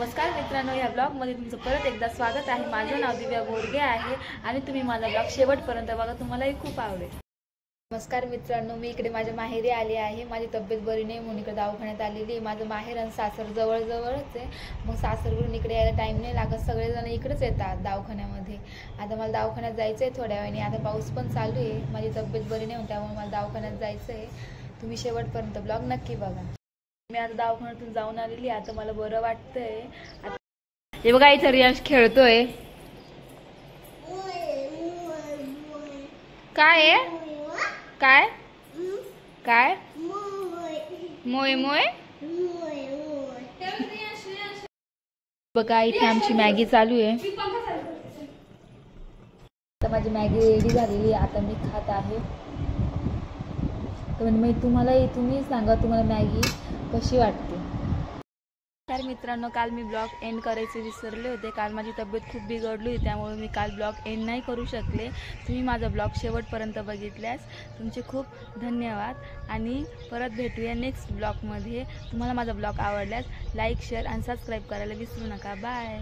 नमस्कार मित्रांनो, या ब्लॉगमध्ये तुमचं परत एकदा स्वागत आहे। माझं नाव दिव्या बोरगे आहे आणि तुम्ही माझा ब्लॉग शेवटपर्यंत बघा, तुम्हालाही खूप आवडेल। नमस्कार मित्रांनो, मी इकडे माझ्या माहेरी आली आहे। माझी तब्येत बरी नाही म्हणून इकडे दवाखान्यात आलेली आहे। माझं माहेर आणि सासर जवळच आहे, मग सासरवरून इकडे यायला टाईम नाही लागत। सगळेजण इकडेच येतात दवाखान्यामध्ये। आता मला दवाखान्यात जायचं आहे थोड्या वेळाने। आता पाऊस पण चालू आहे, माझी तब्येत बरी नाही त्यामुळे मला दवाखान्यात जायचं आहे। तुम्ही शेवटपर्यंत ब्लॉग नक्की बघा। मी आता दवाखान्यातून जाऊन आलेली, आता मला बरं वाटतंय। हे बघा, इथं रियांश खेळतोय। काय आहे? काय काय मोय मोय बघा, इथे आमची मॅगी चालू आहे। आता माझी मॅगी रेडी झालेली आहे, आता मी खात आहे। तर म्हणजे तुम्ही सांगा, तुम्हाला मॅगी कशी वाटते? तर मित्रांनो, काल मी ब्लॉग एंड करायचे विसरले होते। काल माझी तब्येत खूप बिघडली होती, त्यामुळे मी काल ब्लॉग एंड नाही करू शकले। तुम्ही माझा ब्लॉग शेवटपर्यंत बघितल्यास तुमचे खूप धन्यवाद आणि परत भेटूया नेक्स्ट ब्लॉगमध्ये। तुम्हाला माझा ब्लॉग आवडल्यास लाईक, शेअर आणि सबस्क्राईब करायला विसरू नका। बाय।